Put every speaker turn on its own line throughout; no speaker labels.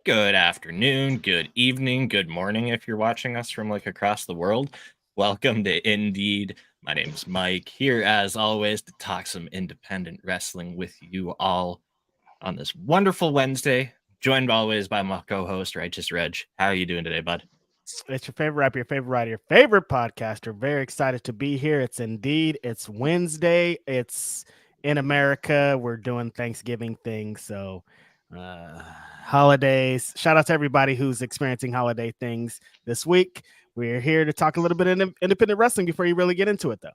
Good afternoon, good evening, good morning if you're watching us from like across the world. Welcome to Indeed. My name is Mike, here as always to talk some independent wrestling with you all on this wonderful Wednesday. Joined always by my co-host, Righteous Reg. How are you doing today, bud?
It's your favorite rapper, your favorite writer, your favorite podcaster. Very excited to be here. It's Wednesday. It's in America. We're doing Thanksgiving things. So, holidays. Shout out to everybody who's experiencing holiday things this week. We're here to talk a little bit of independent wrestling before you really get into it, though.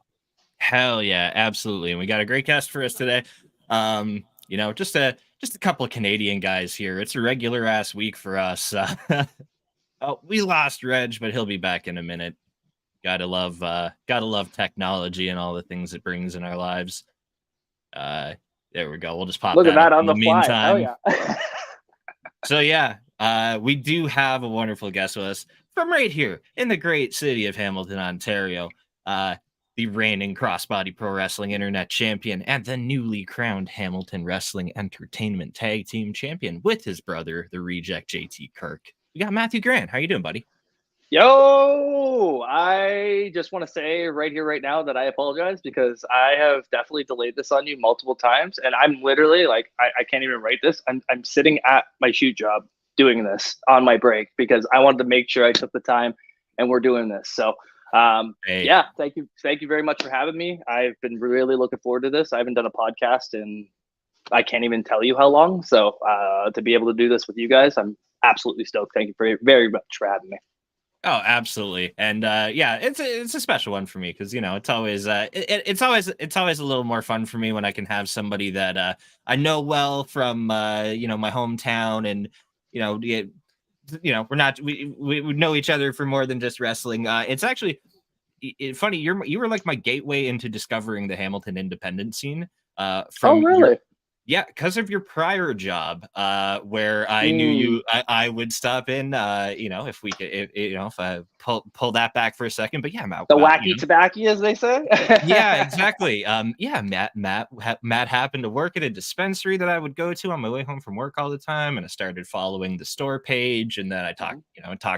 Hell yeah, absolutely. And we got a great guest for us today. Just a couple of Canadian guys here. It's a regular ass week for us. Oh, we lost Reg, but he'll be back in a minute. Gotta love technology and all the things it brings in our lives. There we go. We'll just pop
Look at
that
that
up
on
in
the fly. Hell
meantime.
yeah.
So yeah, we do have a wonderful guest with us from right here in the great city of Hamilton, Ontario. The reigning crossbody pro wrestling internet champion and the newly crowned Hamilton Wrestling Entertainment Tag Team champion with his brother, the reject JT Kirk. We got Matthew Grant. How you doing, buddy?
Yo, I just want to say right here, right now that I apologize because I have definitely delayed this on you multiple times. And I'm literally like, I can't even write this. I'm sitting at my shoot job doing this on my break because I wanted to make sure I took the time and we're doing this. So,
Hey.
yeah, thank you. Thank you very much for having me. I've been really looking forward to this. I haven't done a podcast in, I can't even tell you how long. So, to be able to do this with you guys, I'm absolutely stoked. Thank you very much for having me.
Oh, absolutely, and yeah, it's a special one for me because it's always it's always a little more fun for me when I can have somebody that I know well from my hometown, and we know each other for more than just wrestling. It's actually funny. You were like my gateway into discovering the Hamilton independent scene. From
Really?
Yeah, because of your prior job, where I knew you, I would stop in, if we could, if I pull that back for a second. But yeah, Matt,
The wacky tobacco, as they say.
yeah, exactly. Yeah, Matt happened to work at a dispensary that I would go to on my way home from work all the time, and I started following the store page, and then I talked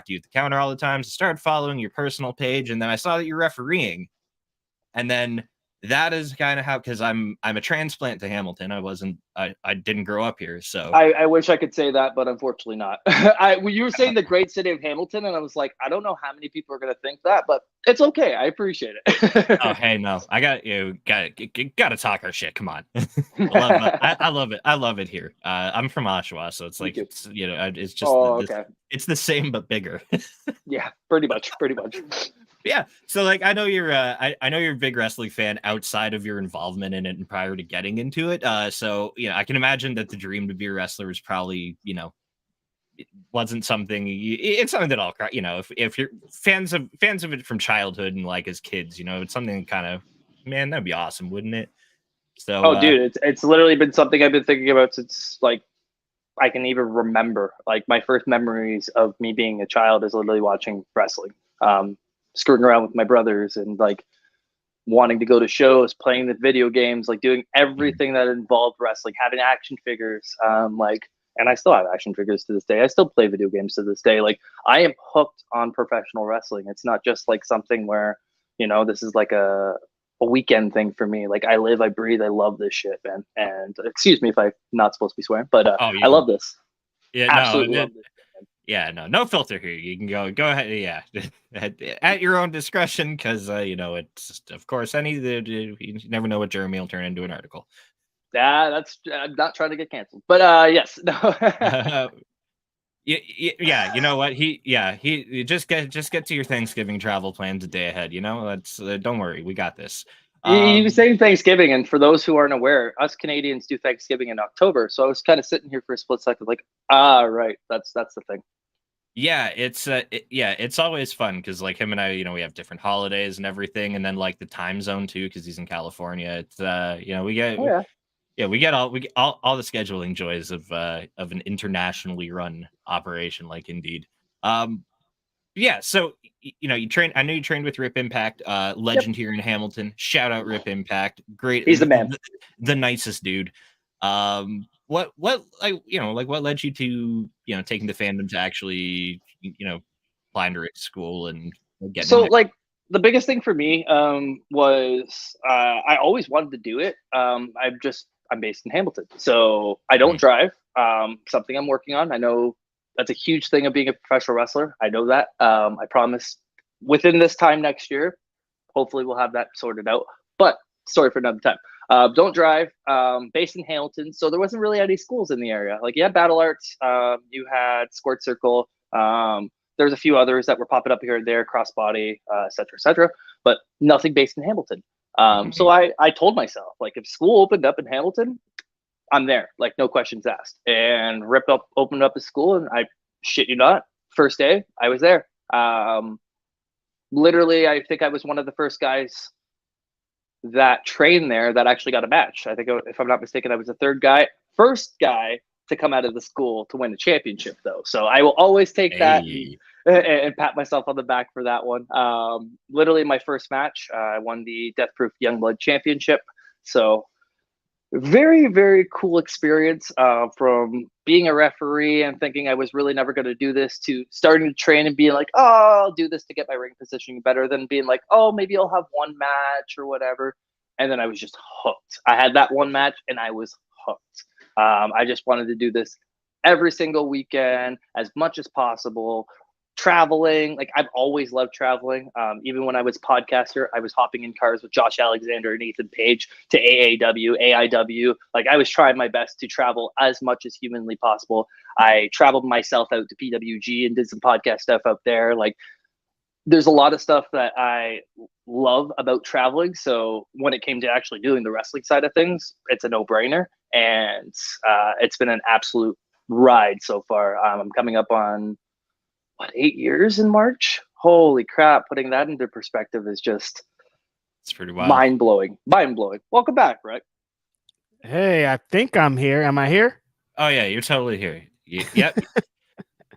to you at the counter all the time. So I started following your personal page, and then I saw that you're refereeing, and then that is kind of how, because I'm a transplant to Hamilton. I didn't grow up here, so
I wish I could say that, but unfortunately not. You were saying the great city of Hamilton, and I was like, I don't know how many people are going to think that, but it's okay. I appreciate it.
Oh, hey, no, I got to talk our shit. Come on, I love it. I love it here. I'm from Oshawa, so it's like it's just
okay.
It's the same but bigger.
Yeah, pretty much.
Yeah, so like I know you're a big wrestling fan outside of your involvement in it and prior to getting into it. So I can imagine that the dream to be a wrestler was probably it wasn't something. It's something that all if you're fans of it from childhood and like as kids, it's something kind of, man, that'd be awesome, wouldn't it? So
dude, it's literally been something I've been thinking about since like I can even remember. Like my first memories of me being a child is literally watching wrestling. Skirting around with my brothers and like wanting to go to shows, playing the video games, like doing everything that involved wrestling, having action figures, and I still have action figures to this day. I still play video games to this day. Like I am hooked on professional wrestling. It's not just like something where, this is like a weekend thing for me. Like I live, I breathe, I love this shit, man. And excuse me if I'm not supposed to be swearing, but I love this.
Yeah,
absolutely love this.
Yeah, no filter here. You can go ahead. Yeah, at your own discretion, because it's of course you never know what Jeremy will turn into an article.
Yeah, that's I'm not trying to get canceled, but yes, no.
Yeah, you know what? He just get to your Thanksgiving travel plans a day ahead. Let's don't worry, we got this.
You were saying Thanksgiving, and for those who aren't aware, us Canadians do Thanksgiving in October. So I was kind of sitting here for a split second, like, right, that's the thing.
Yeah, it's always fun because like him and I, we have different holidays and everything, and then like the time zone too, because he's in California. It's we get we get all the scheduling joys of an internationally run operation like Indeed. Yeah, so you train. I know you trained with Rip Impact, legend here in Hamilton. Shout out Rip Impact, great.
He's the man,
the nicest dude. What like what led you to taking the fandom to actually applying to school and getting in
So
there?
like the biggest thing for me was I always wanted to do it. I'm based in Hamilton, so I don't drive. Something I'm working on. I know that's a huge thing of being a professional wrestler. I know that. I promise within this time next year, hopefully we'll have that sorted out. But story for another time. Don't drive. Based in Hamilton, so there wasn't really any schools in the area. Like you had Battle Arts, you had Squirt Circle. There's a few others that were popping up here and there, Crossbody, et cetera, but nothing based in Hamilton. So I told myself, like, if school opened up in Hamilton, I'm there, like, no questions asked. And opened up a school, and I shit you not, first day I was there. Literally, I think I was one of the first guys that trained there that actually got a match. I think, if I'm not mistaken, I was the first guy to come out of the school to win a championship, though. So I will always take that and pat myself on the back for that one. Literally, my first match, I won the Death Proof Youngblood Championship. So very, very cool experience from being a referee and thinking I was really never going to do this to starting to train and being like, oh, I'll do this to get my ring positioning better, than being like, oh, maybe I'll have one match or whatever. And then I was just hooked. I had that one match and I was hooked. I just wanted to do this every single weekend, as much as possible. Traveling, like I've always loved traveling. Even when I was podcaster, I was hopping in cars with Josh Alexander and Ethan Page to AAW, AIW. Like I was trying my best to travel as much as humanly possible. I traveled myself out to PWG and did some podcast stuff out there. Like there's a lot of stuff that I love about traveling. So when it came to actually doing the wrestling side of things, it's a no-brainer. And it's been an absolute ride so far. I'm coming up on 8 years in March. Holy crap! Putting that into perspective is just
it's pretty wild.
Mind blowing. Welcome back, Reg.
Hey, I think I'm here. Am I here?
Oh yeah, you're totally here. Yep.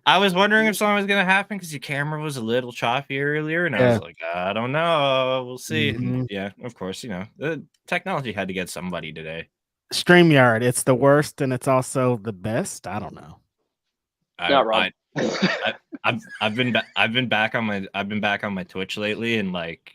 I was wondering if something was gonna happen because your camera was a little choppy earlier, and I was like, I don't know, we'll see. And yeah, of course, the technology had to get somebody today.
StreamYard, it's the worst and it's also the best. I don't know.
Not wrong.
I've been back on my Twitch lately and like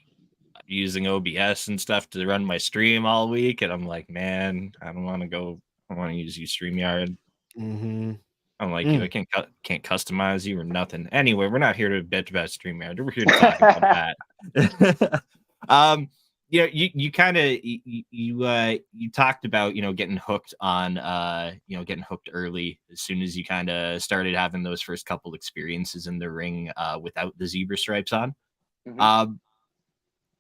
using OBS and stuff to run my stream all week, and I'm like, man, I don't want to use StreamYard. I'm like, I can't customize you or nothing. Anyway, we're not here to bitch about StreamYard. We're here to talk about that. You kind of you talked about getting hooked on getting hooked early as soon as you kind of started having those first couple experiences in the ring without the zebra stripes on.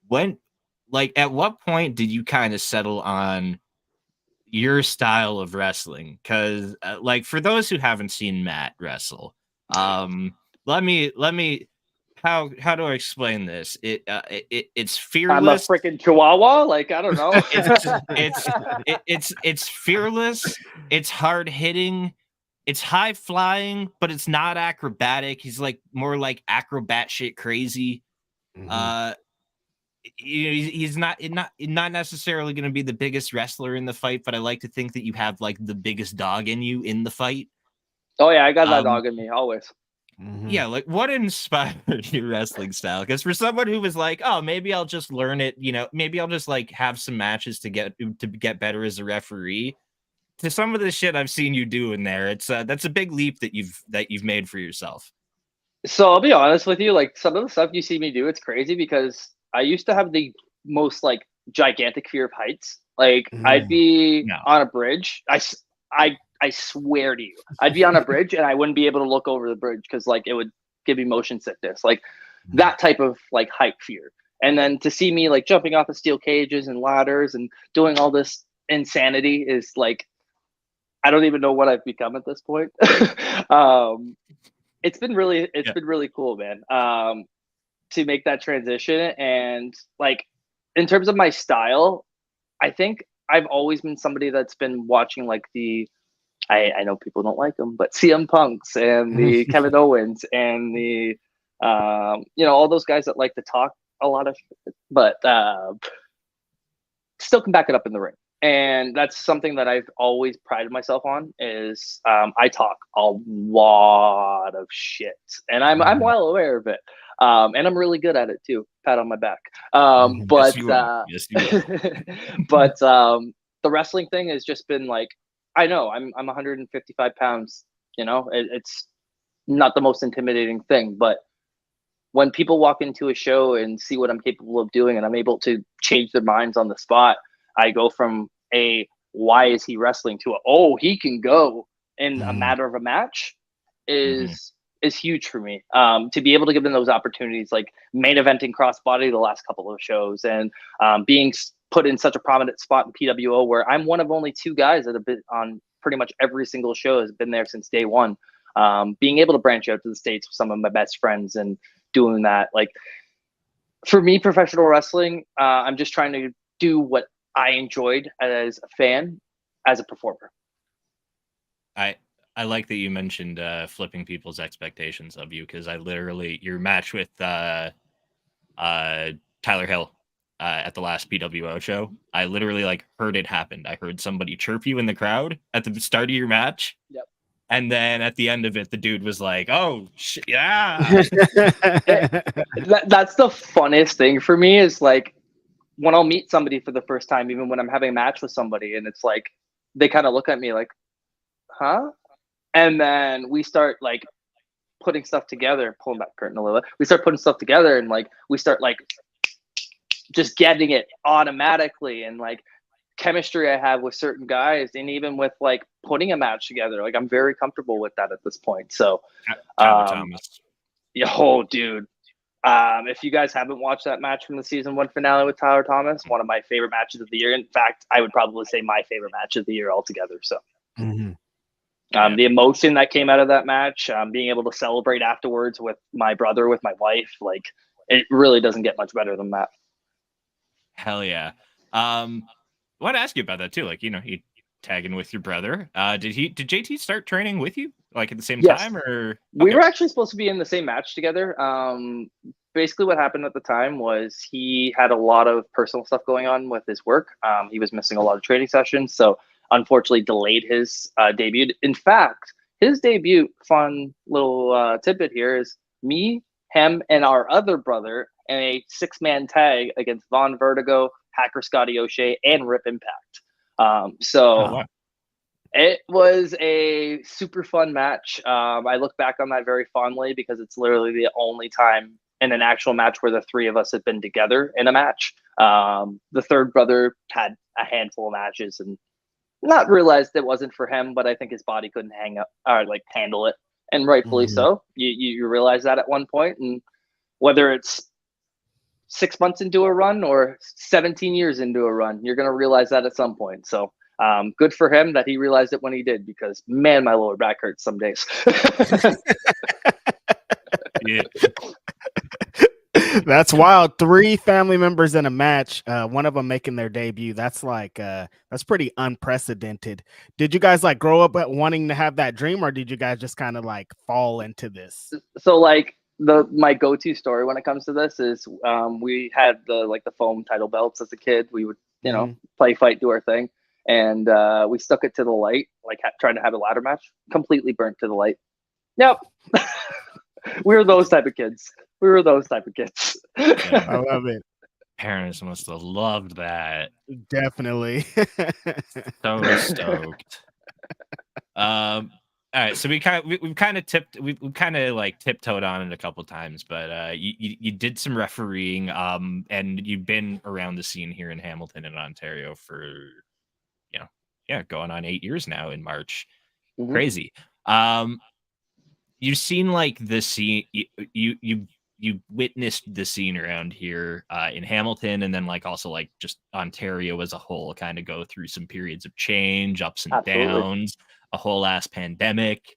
When at what point did you kind of settle on your style of wrestling? Because for those who haven't seen Matt wrestle, let me how do I explain this? It's fearless.
I'm a freaking chihuahua. Like I don't know.
It's fearless. It's hard hitting. It's high flying, but it's not acrobatic. He's like more like acrobat shit crazy. He's not necessarily going to be the biggest wrestler in the fight, but I like to think that you have like the biggest dog in you in the fight.
Oh yeah, I got that dog in me always.
Yeah, like what inspired your wrestling style? Because for someone who was like, oh, maybe I'll just learn it, maybe I'll just like have some matches to get better as a referee. To some of the shit I've seen you do in there, it's that's a big leap that you've made for yourself.
So I'll be honest with you, like some of the stuff you see me do, it's crazy because I used to have the most like gigantic fear of heights. Like I'd be on a bridge. I swear to you, I'd be on a bridge and I wouldn't be able to look over the bridge because like it would give me motion sickness, like that type of like height fear. And then to see me like jumping off of steel cages and ladders and doing all this insanity is like, I don't even know what I've become at this point. It's been really cool, man. To make that transition. And like in terms of my style, I think I've always been somebody that's been watching like I know people don't like them, but CM Punks and the Kevin Owens and the all those guys that like to talk a lot of shit, but still can back it up in the ring. And that's something that I've always prided myself on is I talk a lot of shit, and I'm well aware of it, and I'm really good at it too. Pat on my back.
Yes,
But
you are. Yes, you are.
but the wrestling thing has just been like, I know I'm 155 pounds. You know, it's not the most intimidating thing, but when people walk into a show and see what I'm capable of doing, and I'm able to change their minds on the spot, I go from a why is he wrestling to a oh he can go in a matter of a match is huge for me. To be able to give them those opportunities, like main eventing crossbody the last couple of shows, and being put in such a prominent spot in PWO where I'm one of only 2 guys that have been on pretty much every single show, has been there since day one. Being able to branch out to the States with some of my best friends and doing that, like for me, professional wrestling, I'm just trying to do what I enjoyed as a fan, as a performer.
I like that you mentioned flipping people's expectations of you, because I literally your match with Tyler Hill at the last PWO show, I literally like heard it happen. I heard somebody chirp you in the crowd at the start of your match.
Yep.
And then at the end of it, the dude was like, "Oh shit, yeah."
That's the funnest thing for me is like when I'll meet somebody for the first time, even when I'm having a match with somebody, and it's like they kind of look at me like, "Huh?" And then we start like putting stuff together, pulling back curtain a little bit. We start putting stuff together, and like we start like just getting it automatically, and like chemistry I have with certain guys, and even with like putting a match together, like I'm very comfortable with that at this point. So,
Tyler Thomas.
Yeah, oh, dude. If you guys haven't watched that match from the season 1 finale with Tyler Thomas, one of my favorite matches of the year. In fact, I would probably say my favorite match of the year altogether. So, the emotion that came out of that match, being able to celebrate afterwards with my brother, with my wife, like it really doesn't get much better than that.
Hell yeah. I want to ask you about that too. Like, you know, you tagging with your brother. Did JT start training with you like at the same time, or
we were actually supposed to be in the same match together? Basically what happened at the time was he had a lot of personal stuff going on with his work. He was missing a lot of training sessions, so unfortunately delayed his debut. In fact, his debut, fun little tidbit here, is me, him, and our other brother in a 6-man tag against Von Vertigo, Hacker Scotty O'Shea, and Rip Impact. It was a super fun match. I look back on that very fondly because it's literally the only time in an actual match where the 3 of us have been together in a match. The third brother had a handful of matches and not realized it wasn't for him, but I think his body couldn't hang up or like handle it, and rightfully so. You realize that at one point, and whether it's 6 months into a run or 17 years into a run, you're going to realize that at some point. So good for him that he realized it when he did, because man, my lower back hurts some days.
Yeah.
That's wild. 3 family members in a match, one of them making their debut. That's like that's pretty unprecedented. Did you guys like grow up wanting to have that dream, or did you guys just kind of like fall into this?
So like my go-to story when it comes to this is we had the foam title belts as a kid. We would play, fight, do our thing, and we stuck it to the light, like trying to have a ladder match. Completely burnt to the light. Yep. We were those type of kids. I
love it.
Parents must have loved that.
Definitely.
So stoked. All right, so we've kind of tiptoed on it a couple times, but you did some refereeing, and you've been around the scene here in Hamilton and Ontario for going on 8 years now in March. Crazy. You've seen like the scene, you witnessed the scene around here in Hamilton, and then like also like just Ontario as a whole kind of go through some periods of change, ups and downs, a whole ass pandemic.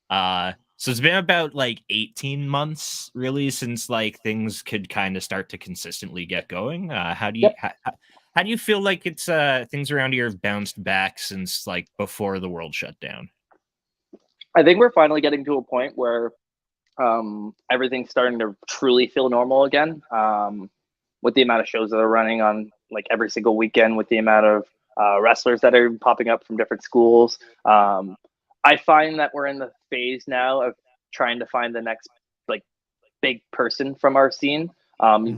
So it's been about like 18 months really since like things could kind of start to consistently get going. How do you feel like it's things around here have bounced back since like before the world shut down?
I think we're finally getting to a point where everything's starting to truly feel normal again, with the amount of shows that are running on like every single weekend, with the amount of wrestlers that are popping up from different schools. I find that we're in the phase now of trying to find the next like big person from our scene.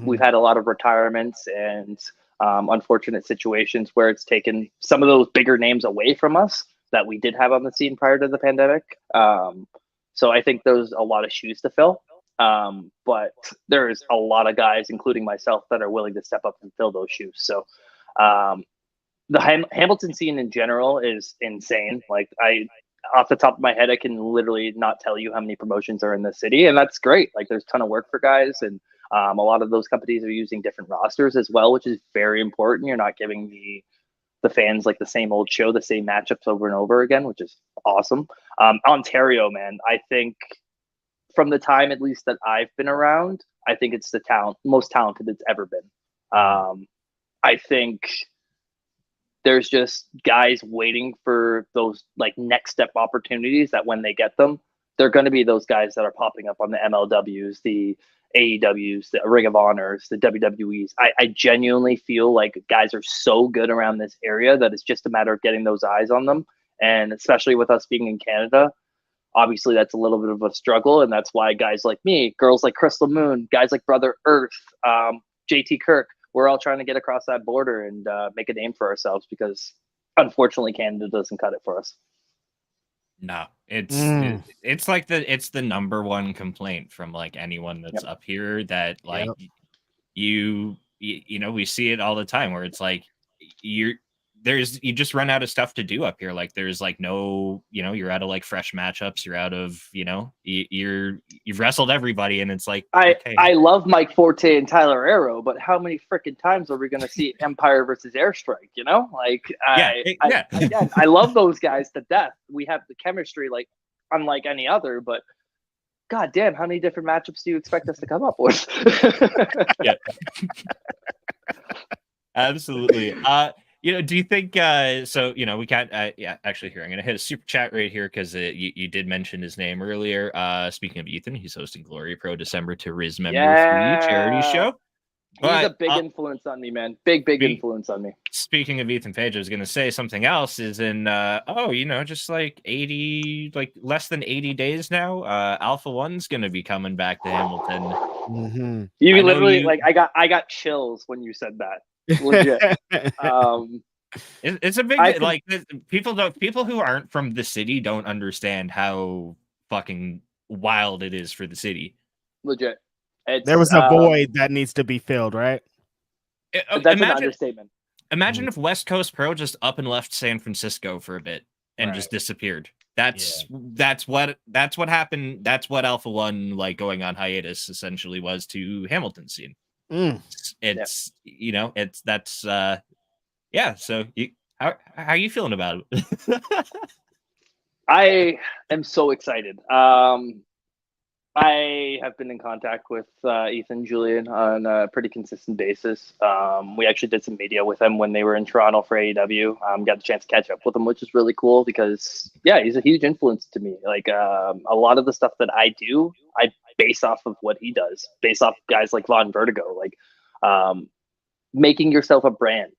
We've had a lot of retirements and unfortunate situations where it's taken some of those bigger names away from us that we did have on the scene prior to the pandemic. So I think there's a lot of shoes to fill. But there's a lot of guys, including myself, that are willing to step up and fill those shoes. So the Hamilton scene in general is insane. Like off the top of my head, I can literally not tell you how many promotions are in the city, and that's great. Like there's a ton of work for guys, and a lot of those companies are using different rosters as well, which is very important. You're not giving the fans like the same old show, the same matchups over and over again, which is awesome. Ontario, man, I think from the time at least that I've been around, I think it's the most talented it's ever been. I think there's just guys waiting for those like next step opportunities that when they get them, they're going to be those guys that are popping up on the MLWs, the AEWs, the Ring of Honors, the WWEs. I genuinely feel like guys are so good around this area that it's just a matter of getting those eyes on them. And especially with us being in Canada, obviously that's a little bit of a struggle. And that's why guys like me, girls like Crystal Moon, guys like Brother Earth, JT Kirk, we're all trying to get across that border and make a name for ourselves because unfortunately Canada doesn't cut it for us.
No, it's like it's the number one complaint from like anyone that's up here that like you know, we see it all the time where it's like you just run out of stuff to do up here. Like there's like no, you know, you're out of like fresh matchups. You're out of, you know, you've wrestled everybody, and it's like
I love Mike Forte and Tyler Arrow, but how many freaking times are we going to see Empire versus Airstrike? You know, like again, I love those guys to death. We have the chemistry like unlike any other, but god damn, how many different matchups do you expect us to come up with?
Yeah, absolutely. You know, do you think so? You know, we can't. Yeah, actually, here I'm going to hit a super chat right here because you did mention his name earlier. Speaking of Ethan, he's hosting Glory Pro December to Riz member free charity show.
He's a big influence on me, man. Big influence on me.
Speaking of Ethan Page, I was going to say something else. Is in you know, just like 80, like less than 80 days now. Alpha One's going to be coming back to Hamilton.
You literally like I got chills when you said that. Legit.
It's a big like people who aren't from the city don't understand how fucking wild it is for the city.
Legit.
There was a void that needs to be filled, right?
That's an understatement.
Imagine if West Coast Pro just up and left San Francisco for a bit and just disappeared. That's what happened. That's what Alpha One like going on hiatus essentially was to Hamilton scene. It's you know, that's so how are you feeling about it?
I am so excited. I have been in contact with Ethan Julian on a pretty consistent basis. We actually did some media with him when they were in Toronto for AEW. Got the chance to catch up with him, which is really cool because he's a huge influence to me. Like a lot of the stuff that I do, I base off of what he does, based off guys like Von Vertigo, like making yourself a brand.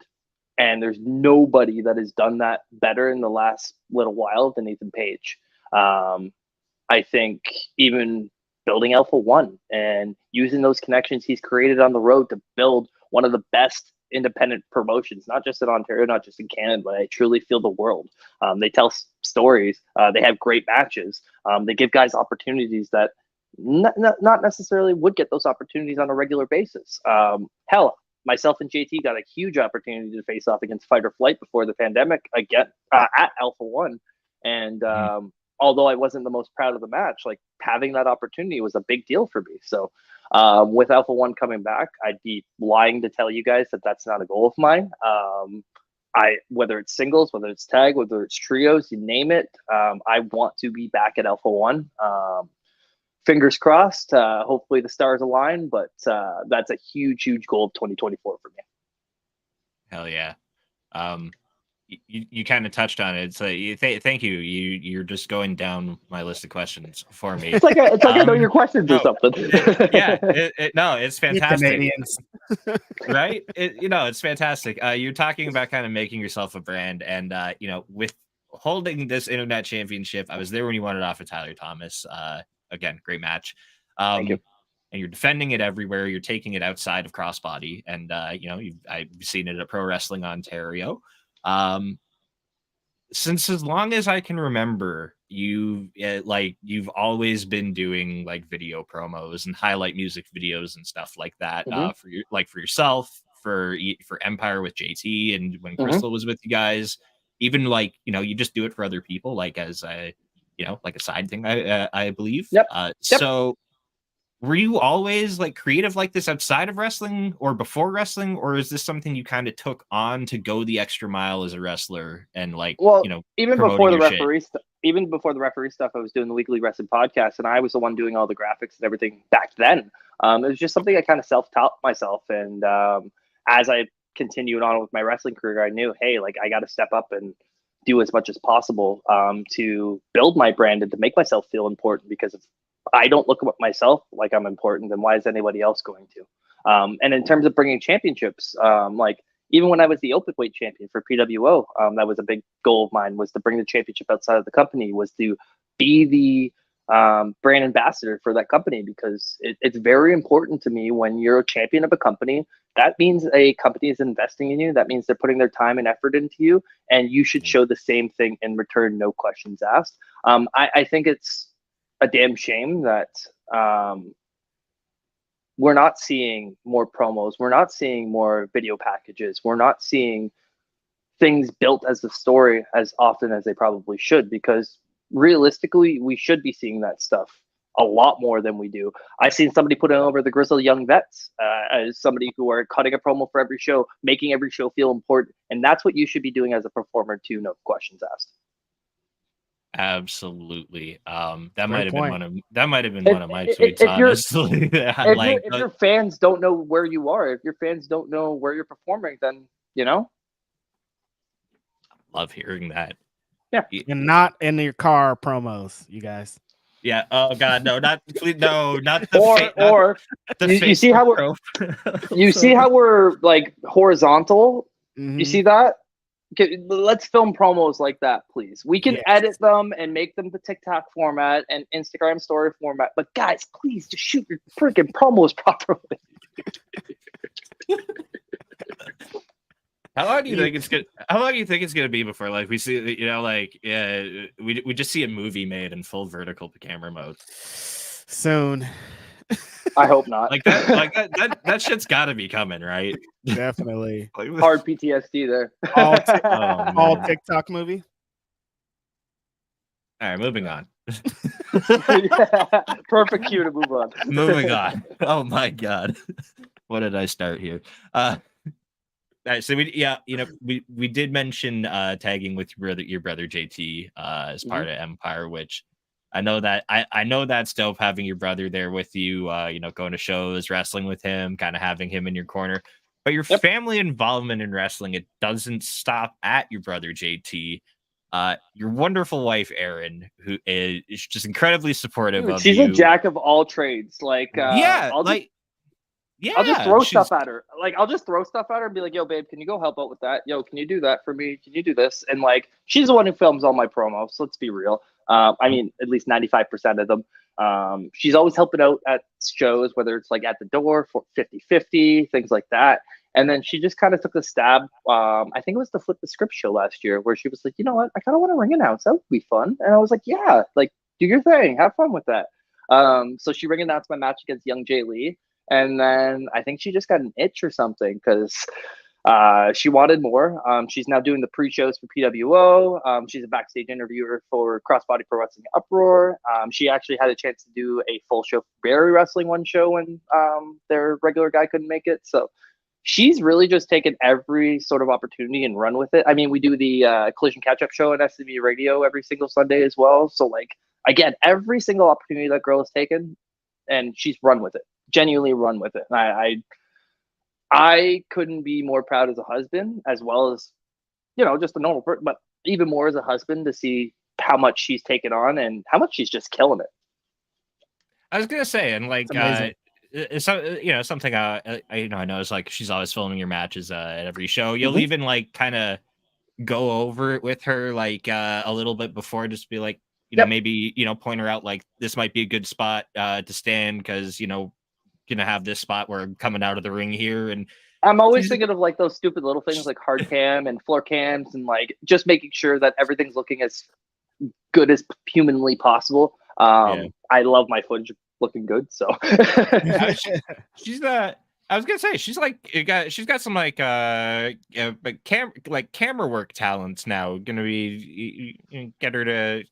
And there's nobody that has done that better in the last little while than Ethan Page. I think even building Alpha One and using those connections he's created on the road to build one of the best independent promotions, not just in Ontario, not just in Canada, but I truly feel the world. They tell stories. They have great matches. They give guys opportunities that not necessarily would get those opportunities on a regular basis. Hell, myself and JT got a huge opportunity to face off against Fight or Flight before the pandemic again at Alpha One. And although I wasn't the most proud of the match, like having that opportunity was a big deal for me. So with Alpha One coming back, I'd be lying to tell you guys that that's not a goal of mine. Whether it's singles, whether it's tag, whether it's trios, you name it, I want to be back at Alpha One. Fingers crossed. Hopefully the stars align, but that's a huge goal of 2024 for me.
Hell yeah. You kind of touched on it. So thank you. You're just going down my list of questions for me.
It's like I know your questions or something.
Yeah, no, it's fantastic. Right? It's fantastic. You're talking about kind of making yourself a brand, and with holding this internet championship, I was there when you won it off of Tyler Thomas. Again, great match.
Thank you.
And you're defending it everywhere. You're taking it outside of crossbody, and I've seen it at Pro Wrestling Ontario. Since as long as I can remember, you've always been doing like video promos and highlight music videos and stuff like that for yourself, for Empire with JT, and when Crystal was with you guys, even you just do it for other people, like as a like a side thing, I believe.
Yep.
So were you always like creative like this outside of wrestling or before wrestling, or is this something you kind of took on to go the extra mile as a wrestler and
even before the referee even before the referee stuff, I was doing the Weekly Wrestling Podcast, and I was the one doing all the graphics and everything back then. It was just something I kind of self-taught myself, and as I continued on with my wrestling career, I knew, hey, like I got to step up and do as much as possible to build my brand and to make myself feel important, because if I don't look at myself like I'm important, then why is anybody else going to? And in terms of bringing championships, like even when I was the open weight champion for PWO, that was a big goal of mine, was to bring the championship outside of the company, was to be the brand ambassador for that company, because it's very important to me when you're a champion of a company. That means a company is investing in you. That means they're putting their time and effort into you, and you should show the same thing in return, no questions asked. I think it's a damn shame that we're not seeing more promos. We're not seeing more video packages. We're not seeing things built as the story as often as they probably should, because realistically, we should be seeing that stuff a lot more than we do. I've seen somebody put in over the Grizzled Young Vets as somebody who are cutting a promo for every show, making every show feel important. And that's what you should be doing as a performer too, no questions asked.
Absolutely. That might have been
If-
one of my
if-
tweets,
if you're-
honestly.
If your fans don't know where you are, if your fans don't know where you're performing, then
love hearing that.
Yeah.
And not in your car promos, you guys.
Yeah. Oh God, no, not the
you see how you see how we're like horizontal.
Mhm.
You see that? Okay, let's film promos like that, please. We can edit them and make them the TikTok format and Instagram story format, but guys, please just shoot your freaking promos properly.
How long do you think it's gonna be before we see we just see a movie made in full vertical camera mode?
Soon.
I hope not.
That shit's got to be coming, right?
Definitely.
Hard PTSD there.
All TikTok movie.
All right, moving on.
Perfect cue to move on.
Moving on. Oh my God, what did I start here? All right, so we did mention tagging with your brother JT as part of Empire, which I know that's dope, having your brother there with you, going to shows, wrestling with him, kind of having him in your corner. But your family involvement in wrestling, it doesn't stop at your brother JT. Your wonderful wife Erin, who is just incredibly supportive of you.
She's a jack of all trades. I'll just throw stuff at her. I'll just throw stuff at her and be like, yo, babe, can you go help out with that? Yo, can you do that for me? Can you do this? And she's the one who films all my promos. So let's be real. I mean, at least 95% of them. She's always helping out at shows, whether it's at the door for 50-50, things like that. And then she just kind of took the stab. I think it was the Flip the Script show last year, where she was like, you know what? I kind of want to ring announce. That would be fun. And I was like, yeah, do your thing. Have fun with that. So she ring announced my match against Young Jay Lee. And then I think she just got an itch or something, because she wanted more. She's now doing the pre-shows for PWO. She's a backstage interviewer for Crossbody Pro Wrestling Uproar. She actually had a chance to do a full show for Barry Wrestling one show when their regular guy couldn't make it. So she's really just taken every sort of opportunity and run with it. I mean, we do the Collision Catch-Up show on SCB Radio every single Sunday as well. So again, every single opportunity that girl has taken, and she's run with it. Genuinely run with it. I couldn't be more proud as a husband, as well as just a normal person, but even more as a husband, to see how much she's taken on and how much she's just killing it.
I was gonna say, and something I know is like she's always filming your matches at every show. You'll
Mhm.
even like kind of go over it with her like a little bit before, just be like,
Yep.
maybe point her out like this might be a good spot to stand because gonna have this spot where I'm coming out of the ring here, and
I'm always
she's
thinking of like those stupid little things like hard cam and floor cams and like just making sure that everything's looking as good as humanly possible.
Yeah.
I love my footage looking good, so
she's I was gonna say she's got some like camera work talents now. Gonna be get her to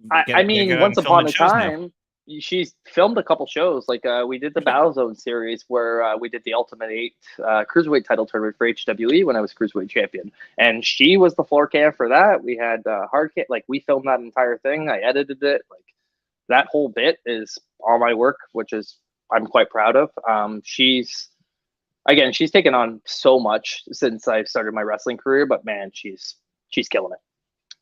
I mean,
get on
once upon
filming
a
shows now.
time, she's filmed a couple shows. Like we did the Battle Zone series where we did the Ultimate 8 Cruiserweight title tournament for HWE when I was Cruiserweight champion. And she was the floor cam for that. We had hard cam, like we filmed that entire thing. I edited it. Like that whole bit is all my work, which is I'm quite proud of. She's taken on so much since I started my wrestling career, but man, she's killing it.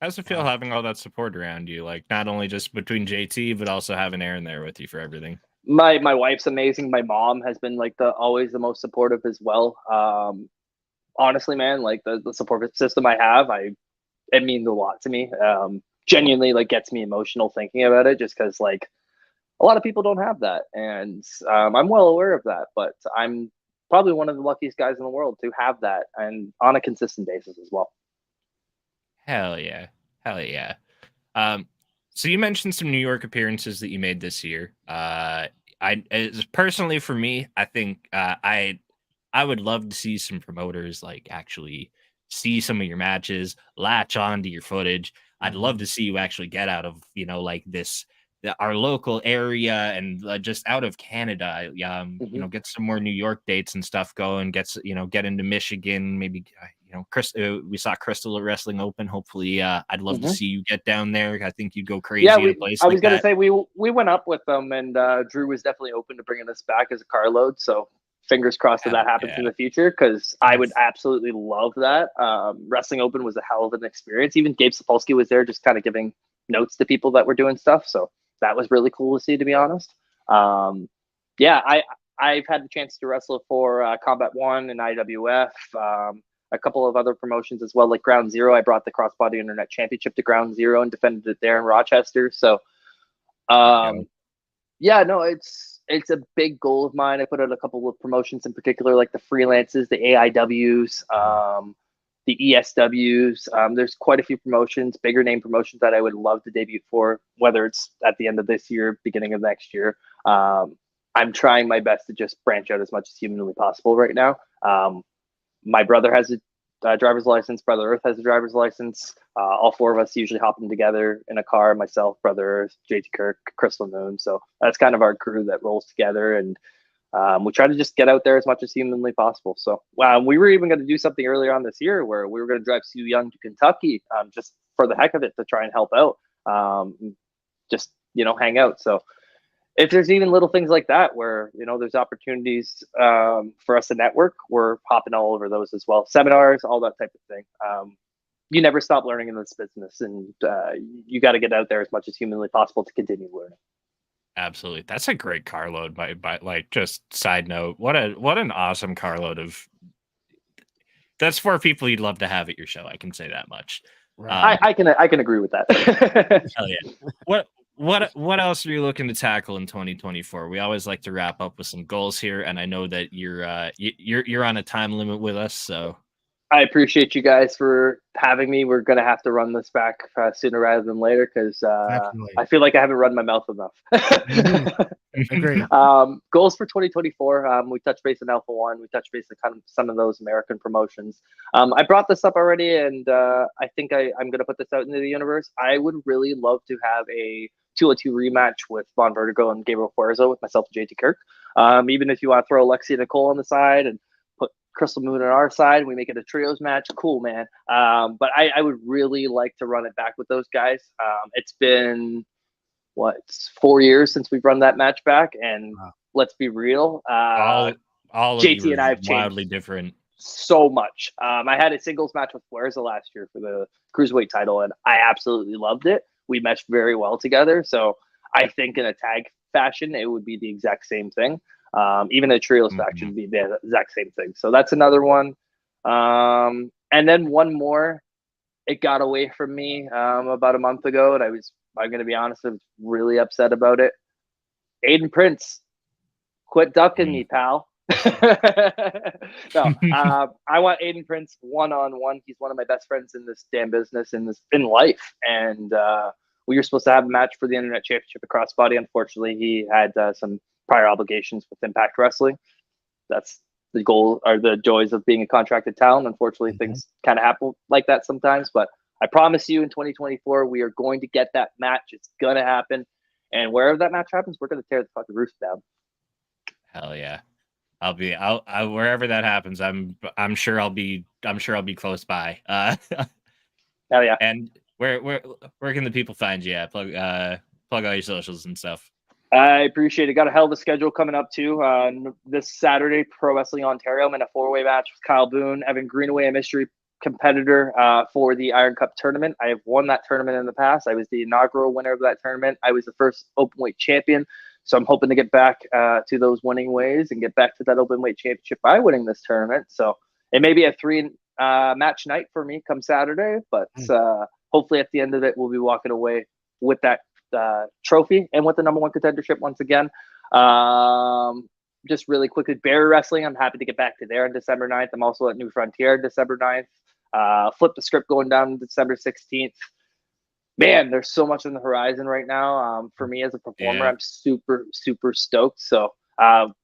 How's it feel having all that support around you? Like not only just between JT, but also having Aaron there with you for everything.
My wife's amazing. My mom has been like always the most supportive as well. Honestly, man, like the support system I have, it means a lot to me. Genuinely like gets me emotional thinking about it, just because like a lot of people don't have that, and I'm well aware of that. But I'm probably one of the luckiest guys in the world to have that, and on a consistent basis as well.
Hell yeah. Hell yeah. So you mentioned some New York appearances that you made this year. Personally for me, I think I would love to see some promoters like actually see some of your matches, latch on to your footage. I'd love to see you actually get out of, like this our local area and just out of Canada, get some more New York dates and stuff going, get into Michigan, maybe, we saw Crystal Wrestling Open. Hopefully, I'd love to see you get down there. I think you'd go crazy in a place
I
like
was going to
that.
say, we went up with them, and Drew was definitely open to bringing us back as a carload. So fingers crossed that happens in the future, because I would absolutely love that. Wrestling Open was a hell of an experience. Even Gabe Sapolsky was there, just kind of giving notes to people that were doing stuff. So that was really cool to see, to be honest. I've had the chance to wrestle for Combat One and IWF, a couple of other promotions as well, like Ground Zero. I brought the Crossbody Internet Championship to Ground Zero and defended it there in Rochester. So, it's a big goal of mine. I put out a couple of promotions in particular, like the Freelances, the AIWs, the ESWs. There's quite a few promotions, bigger name promotions that I would love to debut for, whether it's at the end of this year, beginning of next year. I'm trying my best to just branch out as much as humanly possible right now. My brother has a driver's license. Brother Earth has a driver's license. All four of us usually hop in together in a car, myself, Brother Earth, JT Kirk, Crystal Moon. So that's kind of our crew that rolls together, and we try to just get out there as much as humanly possible. So we were even going to do something earlier on this year where we were going to drive Sue Young to Kentucky, just for the heck of it, to try and help out, just hang out. So if there's even little things like that where there's opportunities for us to network, we're hopping all over those as well. Seminars, all that type of thing. You never stop learning in this business, and you got to get out there as much as humanly possible to continue learning.
Absolutely. That's a great carload. By like, just side note, what an awesome carload of. That's 4 people you'd love to have at your show. I can say that much.
Right. I can agree with that.
Hell yeah. What else are you looking to tackle in 2024? We always like to wrap up with some goals here, and I know that you're on a time limit with us, so.
I appreciate you guys for having me. We're gonna have to run this back sooner rather than later, because I feel like I haven't run my mouth enough.
Agree.
Goals for 2024. We touched base on Alpha One. We touched base on kind of some of those American promotions. I brought this up already, and I think I'm gonna put this out into the universe. I would really love to have a 202 rematch with Von Vertigo and Gabriel Puerzo with myself and JT Kirk. Even if you want to throw Alexia Nicole on the side and put Crystal Moon on our side, we make it a trios match. Cool, man. But I would really like to run it back with those guys. It's been 4 years since we've run that match back, and let's be real.
All of
JT and I have changed
wildly different
so much. I had a singles match with Puerzo last year for the Cruiserweight title, and I absolutely loved it. We meshed very well together. So I think in a tag fashion, it would be the exact same thing. Even the trios faction would be the exact same thing. So that's another one. And then one more, it got away from me about a month ago, and I'm going to be honest, I was really upset about it. Aiden Prince, quit ducking me, pal. No, I want Aiden Prince one-on-one. He's one of my best friends in this damn business, in life. And we were supposed to have a match for the Internet Championship at Crossbody. Unfortunately, he had some prior obligations with Impact Wrestling. That's the goal, or the joys of being a contracted talent. Unfortunately, things kind of happen like that sometimes. But I promise you, in 2024, we are going to get that match. It's gonna happen, and wherever that match happens, we're gonna tear the fucking roof down.
Hell yeah. I'll wherever that happens, I'm sure I'll be close by.
Hell yeah.
And where can the people find you at? Plug all your socials and stuff.
I appreciate it. Got a hell of a schedule coming up too. This Saturday, Pro Wrestling Ontario, I'm in a 4-way match with Kyle Boone, Evan Greenaway, a mystery competitor for the Iron Cup tournament. I have won that tournament in the past. I was the inaugural winner of that tournament. I was the first openweight champion. So I'm hoping to get back to those winning ways and get back to that openweight championship by winning this tournament. So it may be a 3 match night for me come Saturday, but hopefully at the end of it, we'll be walking away with that trophy and with the number 1 contendership once again. Just really quickly, Barry Wrestling, I'm happy to get back to there on December 9th. I'm also at New Frontier December 9th. Flip the Script going down December 16th. Man, there's so much on the horizon right now. For me as a performer, I'm super, super stoked. So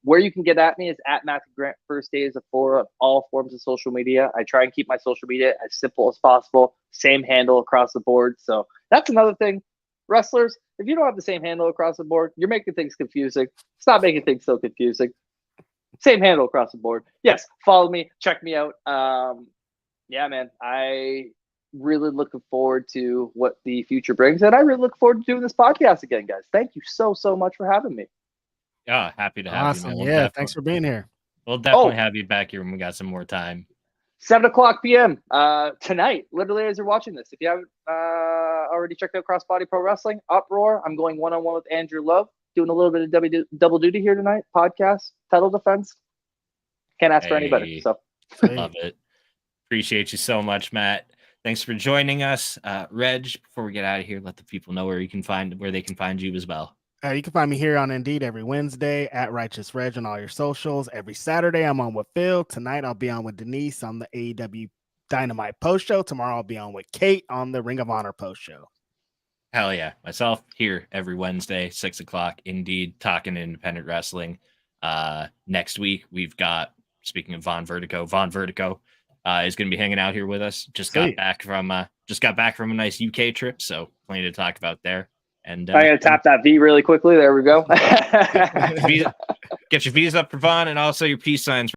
where you can get at me is at Matthew Grant First Days of all forms of social media. I try and keep my social media as simple as possible. Same handle across the board. So that's another thing. Wrestlers, if you don't have the same handle across the board, you're making things confusing. Stop making things so confusing. Same handle across the board. Yes, follow me, check me out. Yeah, man, I really looking forward to what the future brings, and I really look forward to doing this podcast again, guys. Thank you so much for having me.
Yeah, happy to have you, man.
Yeah, thanks for being here.
We'll definitely have you back here when we got some more time.
7:00 p.m. Tonight, literally as you're watching this. If you haven't already checked out Crossbody Pro Wrestling, Uproar, I'm going one-on-one with Andrew Love, doing a little bit of double duty here tonight. Podcast, title defense. Can't ask for any better. So
love it. Appreciate you so much, Matt. Thanks for joining us. Reg, before we get out of here, let the people know where they can find you as well.
You can find me here on Indeed every Wednesday at Righteous Reg on all your socials. Every Saturday, I'm on with Phil. Tonight, I'll be on with Denise on the AEW Dynamite post show. Tomorrow, I'll be on with Kate on the Ring of Honor post show.
Hell yeah. Myself here every Wednesday, 6:00, Indeed, talking independent wrestling. Next week, we've got, speaking of Von Vertigo is going to be hanging out here with us. Just got back from a nice UK trip, so plenty to talk about there. And I'm gonna
tap that V really quickly. There we go.
Get your V's up for Von, and also your peace signs